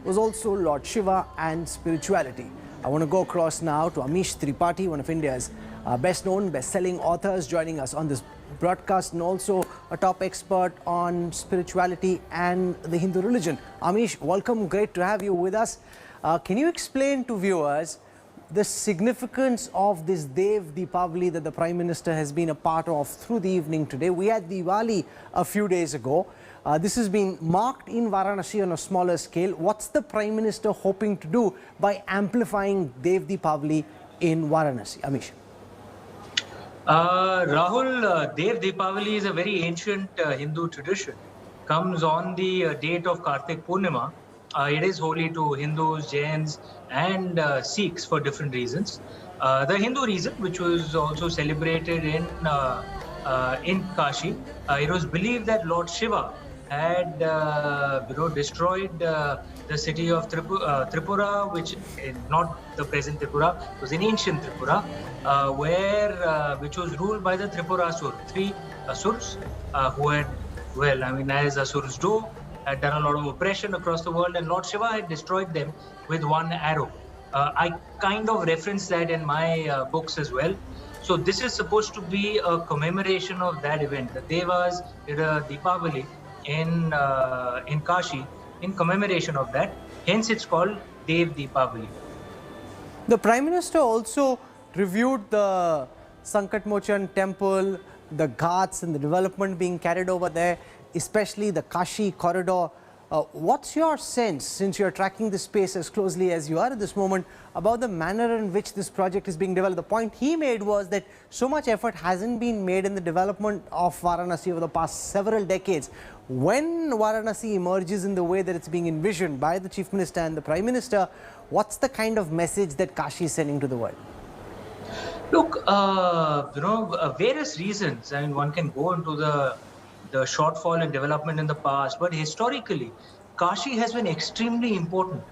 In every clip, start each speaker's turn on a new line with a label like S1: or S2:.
S1: was also Lord Shiva and spirituality. I want to go across now to Amish Tripathi, one of India's best-known, best-selling authors, joining us on this broadcast, and also a top expert on spirituality and the Hindu religion. Amish, welcome. Great to have you with us. Can you explain to viewers the significance of this Dev Deepavali that the Prime Minister has been a part of through the evening today? We had Diwali a few days ago. This has been marked in Varanasi on a smaller scale. What's the Prime Minister hoping to do by amplifying Dev Deepavali in Varanasi? Amish.
S2: Rahul, Dev Deepavali is a very ancient Hindu tradition. Comes on the date of Kartik Purnima. It is holy to Hindus, Jains, and Sikhs for different reasons. The Hindu reason, which was also celebrated in Kashi, it was believed that Lord Shiva had destroyed the city of Tripura, which is not the present Tripura, it was in ancient Tripura, which was ruled by the Tripurasur, three Asurs who had, as Asurs do, had done a lot of oppression across the world, and Lord Shiva had destroyed them with one arrow. I kind of reference that in my books as well. So this is supposed to be a commemoration of that event. The Devas did a Deepavali in Kashi in commemoration of that. Hence it's called Dev Deepavali.
S1: The Prime Minister also reviewed the Sankatmochan temple, the ghats and the development being carried over there, especially the Kashi corridor. What's your sense, since you're tracking this space as closely as you are at this moment, about the manner in which this project is being developed? The point he made was that so much effort hasn't been made in the development of Varanasi over the past several decades. When Varanasi emerges in the way that it's being envisioned by the Chief Minister and the Prime Minister, what's the kind of message that Kashi is sending to the world?
S2: Look, various reasons. I mean, one can go into the shortfall in development in the past, but historically, Kashi has been extremely important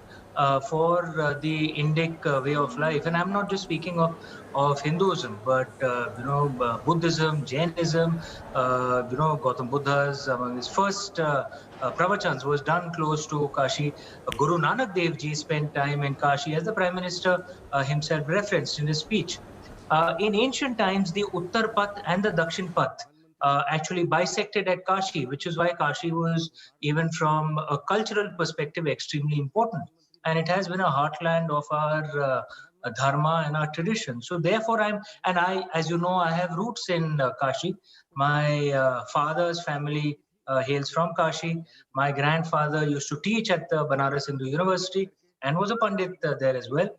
S2: for the Indic way of life. And I'm not just speaking of Hinduism, but Buddhism, Jainism. Gautam Buddha's among his first pravachans was done close to Kashi. Guru Nanak Dev Ji spent time in Kashi, as the Prime Minister himself referenced in his speech. In ancient times, the Uttar Path and the Dakshin Path actually bisected at Kashi, which is why Kashi was, even from a cultural perspective, extremely important. And it has been a heartland of our dharma and our tradition. So therefore, as you know, I have roots in Kashi. My father's family hails from Kashi. My grandfather used to teach at the Banaras Hindu University and was a Pandit there as well.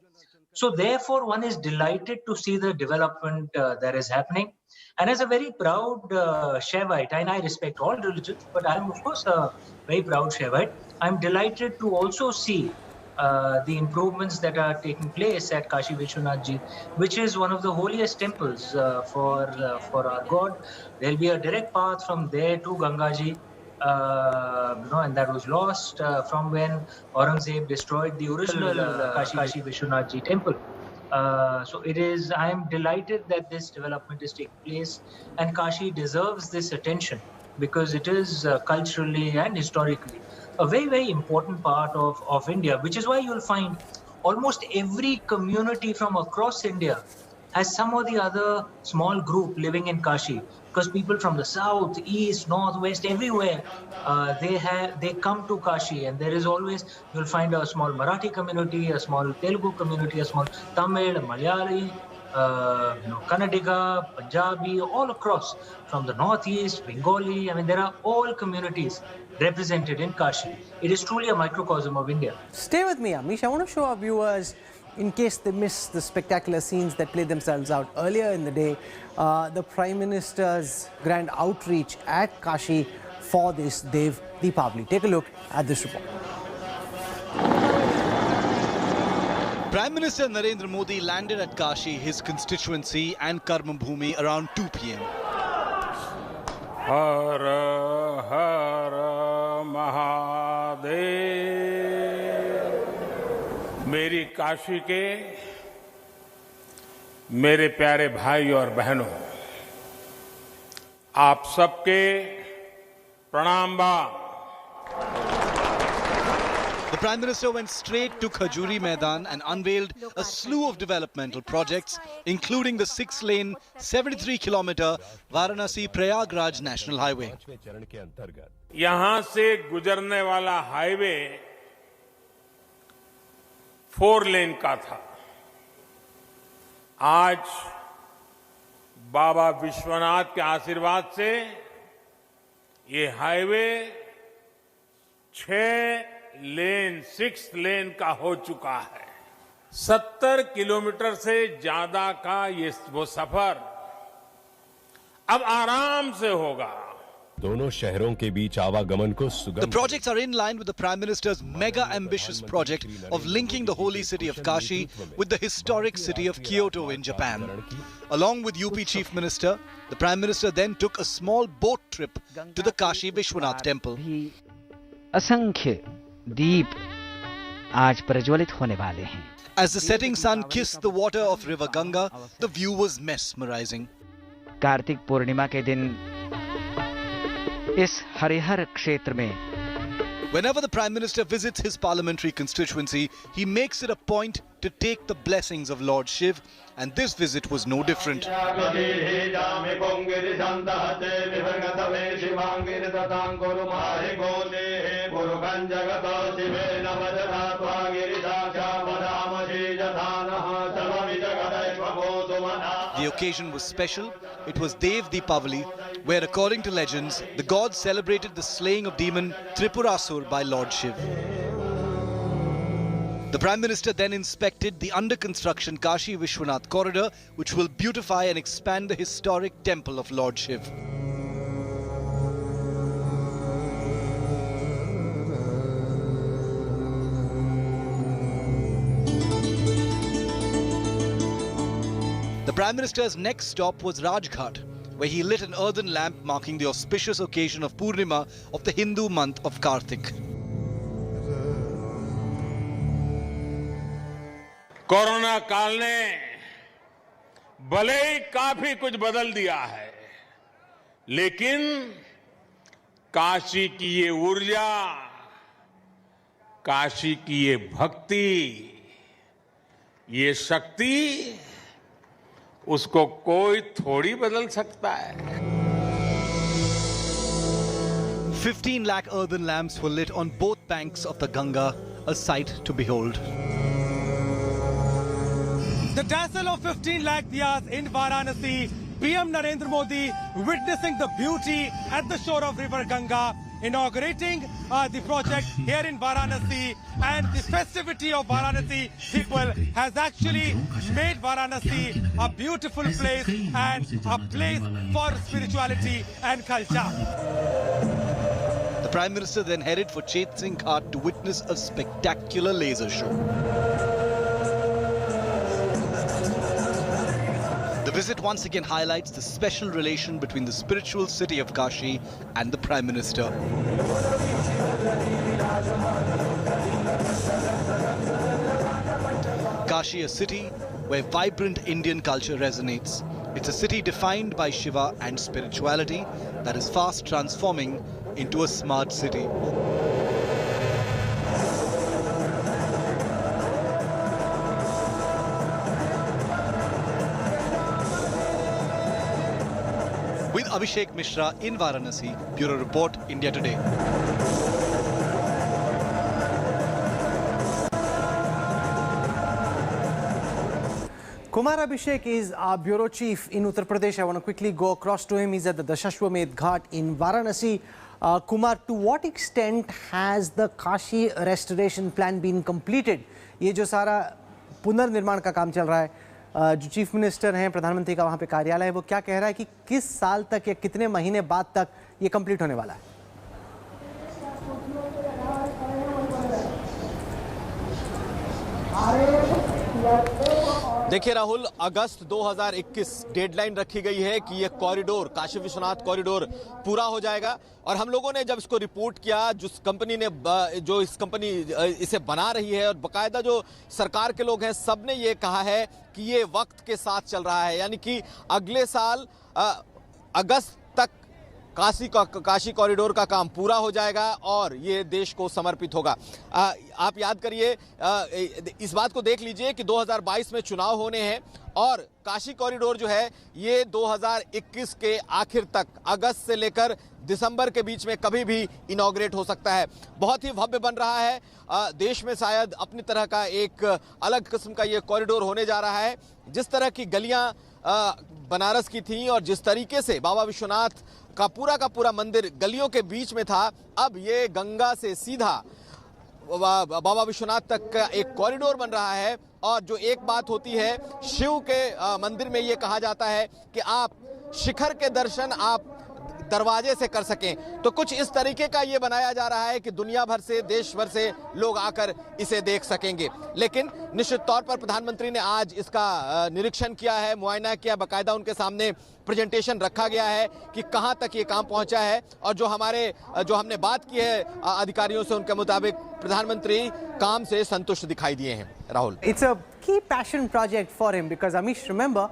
S2: So therefore, one is delighted to see the development that is happening. And as a very proud Shaivite, and I respect all religions, but I'm of course a very proud Shaivite, I'm delighted to also see the improvements that are taking place at Kashi Vishwanath Ji, which is one of the holiest temples for our God. There'll be a direct path from there to Gangaji, and that was lost from when Aurangzeb destroyed the original Kashi Vishwanath Ji temple. So I am delighted that this development is taking place, and Kashi deserves this attention because it is culturally and historically a very, very important part of India, which is why you'll find almost every community from across India has some or the other small group living in Kashi, because people from the south, east, north, west, everywhere, they come to Kashi, and there is always, you'll find a small Marathi community, a small Telugu community, a small Tamil, Malayali, Kannadiga, Punjabi, all across, from the northeast, Bengali. I mean, there are all communities represented in Kashi. It is truly a microcosm of India.
S1: Stay with me, Amish. I want to show our viewers, in case they miss the spectacular scenes that played themselves out earlier in the day, the Prime Minister's grand outreach at Kashi for this Dev Deepavali. Take a look at this report.
S3: Prime Minister Narendra Modi landed at Kashi, his constituency and Karma Bhumi, around 2 p.m.
S4: Har Har Mahadev. मेरी काशी के मेरे प्यारे भाई और बहनों, आप सबके प्रणाम बा।
S3: The Prime Minister went straight to Khajuri Maidan and unveiled a slew of developmental projects, including the 6-lane, 73-kilometer Varanasi-Prayagraj National Highway.
S4: यहां से गुजरने वाला हाईवे 4 लेन का था। आज बाबा विश्वनाथ के आशीर्वाद से ये हाईवे 6 लेन का हो चुका है। 70 किलोमीटर से ज्यादा का ये वो सफर अब आराम से होगा।
S5: दोनों शहरों के बीच आवागमन को सुगम।
S3: The projects are in line with the Prime Minister's mega ambitious project of linking the holy city of Kashi with the historic city of Kyoto in Japan. Along with UP Chief Minister, the Prime Minister then took a small boat trip to the Kashi Vishwanath temple.
S6: असंख्य दीप आज प्रज्वलित होने वाले हैं।
S3: As the setting sun kissed the water of River Ganga, the view was mesmerizing.
S6: Kartik Purnima के दिन इस हरिहर क्षेत्र में
S3: Whenever the Prime Minister visits his parliamentary constituency, he makes it a point to take the blessings of Lord Shiv, and this visit was no different. The occasion was special. It was Dev Deepavali, where according to legends, the gods celebrated the slaying of demon Tripurasur by Lord Shiv. The Prime Minister then inspected the under-construction Kashi Vishwanath corridor, which will beautify and expand the historic temple of Lord Shiv. The Prime Minister's next stop was Rajghat, where he lit an earthen lamp marking the auspicious occasion of Purnima of the Hindu month of Kartik.
S4: Corona काल ने भले ही काफी कुछ बदल दिया है, लेकिन काशी की ये ऊर्जा, काशी की ये भक्ति, ये शक्ति, उसको कोई थोड़ी बदल सकता है।
S3: 15 lakh earthen lamps were lit on both banks of the Ganga, a sight to behold.
S7: The dazzle of 15 lakh diyas in Varanasi, PM Narendra Modi witnessing the beauty at the shore of River Ganga, inaugurating the project here in Varanasi, and the festivity of Varanasi people has actually made Varanasi a beautiful place and a place for spirituality and culture.
S3: The Prime Minister then headed for Chet Singh Ghat to witness a spectacular laser show. The visit once again highlights the special relation between the spiritual city of Kashi and the Prime Minister. Kashi, a city where vibrant Indian culture resonates. It's a city defined by Shiva and spirituality that is fast transforming into a smart city. With Abhishek Mishra in Varanasi, Bureau Report, India Today.
S1: Kumar Abhishek is our bureau chief in Uttar Pradesh. I want to quickly go across to him. He's at the Dashashwamedh Ghat in Varanasi. Kumar, to what extent has the Kashi restoration plan been completed? ये जो सारा पुनर्निर्माण का काम चल रहा है, जो चीफ मिनिस्टर हैं, प्रधानमंत्री का वहाँ पे कार्यालय है, वो क्या कह रहा है कि किस साल तक या कितने महीने बाद तक ये कंप्लीट होने वाला है?
S8: देखिए राहुल, अगस्त 2021 डेडलाइन रखी गई है कि ये कॉरिडोर, काशी विश्वनाथ कॉरिडोर पूरा हो जाएगा। और हम लोगों ने जब इसको रिपोर्ट किया, जिस कंपनी ने जो इस कंपनी इसे बना रही है और बाकायदा जो सरकार के लोग हैं, सब ने ये कहा है कि ये वक्त के साथ चल रहा है, यानी कि अगले साल अगस्त तक काशी कॉरिडोर का काम पूरा हो जाएगा और ये देश को समर्पित होगा। आप याद करिए, इस बात को देख लीजिए कि 2022 में चुनाव होने हैं और काशी कॉरिडोर जो है ये 2021 के आखिर तक, अगस्त से लेकर दिसंबर के बीच में कभी भी इनॉग्रेट हो सकता है। बहुत ही भव्य बन रहा है। देश में शायद अपनी तरह का एक अलग किस्म का ये कॉरिडोर होने जा रहा है। जिस तरह की गलियां बनारस की थी और जिस तरीके से बाबा विश्वनाथ का पूरा मंदिर गलियों के बीच में था, अब ये गंगा से सीधा बाबा विश्वनाथ तक का एक कॉरिडोर बन रहा है। और जो एक बात होती है शिव के मंदिर में, ये कहा जाता है कि आप शिखर के दर्शन आप दरवाजे से कर सकें, तो कुछ इस तरीके का ये बनाया जा रहा है कि दुनिया भर से, देश भर से लोग आकर इसे देख सकेंगे। लेकिन निश्चित तौर पर प्रधानमंत्री ने आज इसका निरीक्षण किया है, मुआयना किया, बाकायदा उनके सामने प्रेजेंटेशन रखा गया है कि कहां तक ये काम पहुंचा है। और जो हमने बात की है अधिकारियों से, उनके मुताबिक प्रधानमंत्री काम से संतुष्ट दिखाई दिए हैं। Rahul,
S1: It's a key passion project for him because, Amish, remember,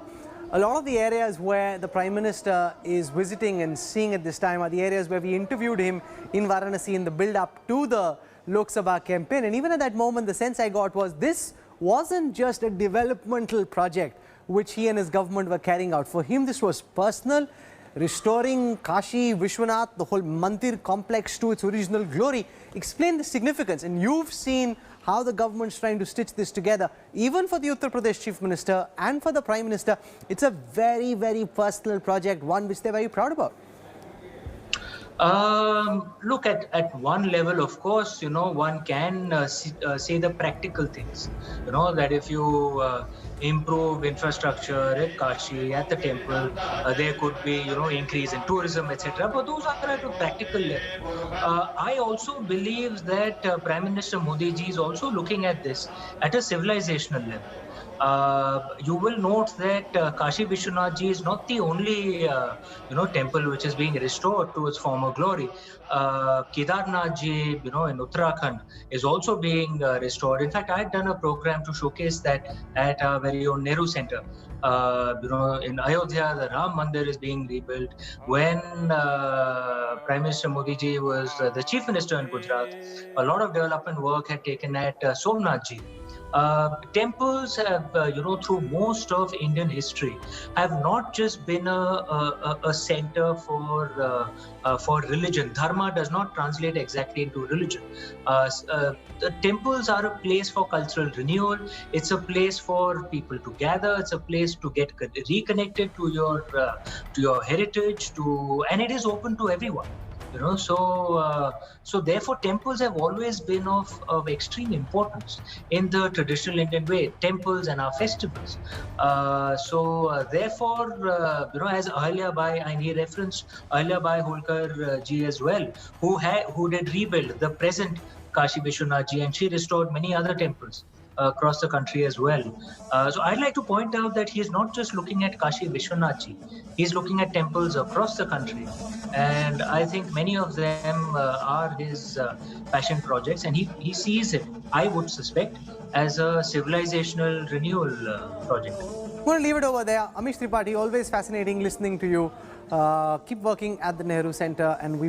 S1: a lot of the areas where the Prime Minister is visiting and seeing at this time are the areas where we interviewed him in Varanasi in the build-up to the Lok Sabha campaign. And even at that moment, the sense I got was this wasn't just a developmental project which he and his government were carrying out. For him, this was personal, restoring Kashi Vishwanath, the whole Mandir complex to its original glory. Explain the significance. And you've seen how the government's trying to stitch this together. Even for the Uttar Pradesh Chief Minister and for the Prime Minister, it's a very, very personal project, one which they're very proud about.
S2: Look, at one level, of course, one can say the practical things. That if you improve infrastructure at Kashi, at the temple, there could be, increase in tourism, etc. But those are at a practical level. I also believe that Prime Minister Modi ji is also looking at this at a civilizational level. You will note that Kashi Vishwanath ji is not the only temple which is being restored to its former glory. Kedarnath ji, in Uttarakhand, is also being restored. In fact, I had done a program to showcase that at our very own Nehru Center. In Ayodhya, the Ram Mandir is being rebuilt. When Prime Minister Modi ji was the Chief Minister in Gujarat, a lot of development work had taken at Somnath ji. Temples have, through most of Indian history, have not just been a center for religion. Dharma does not translate exactly into religion. The temples are a place for cultural renewal. It's a place for people to gather. It's a place to get reconnected to your heritage. And it is open to everyone. So therefore temples have always been of extreme importance in the traditional Indian way, temples and our festivals. Therefore, as Ahilyabai, and he referenced Ahilyabai Holkar ji as well, who did rebuild the present Kashi Vishwanath ji, and she restored many other temples across the country as well. So I'd like to point out that he is not just looking at Kashi Vishwanath ji, he's looking at temples across the country. And I think many of them are his passion projects, and he sees it, I would suspect, as a civilizational renewal project.
S1: I'm going to leave it over there. Amish Tripathi, always fascinating listening to you. Keep working at the Nehru Center, and we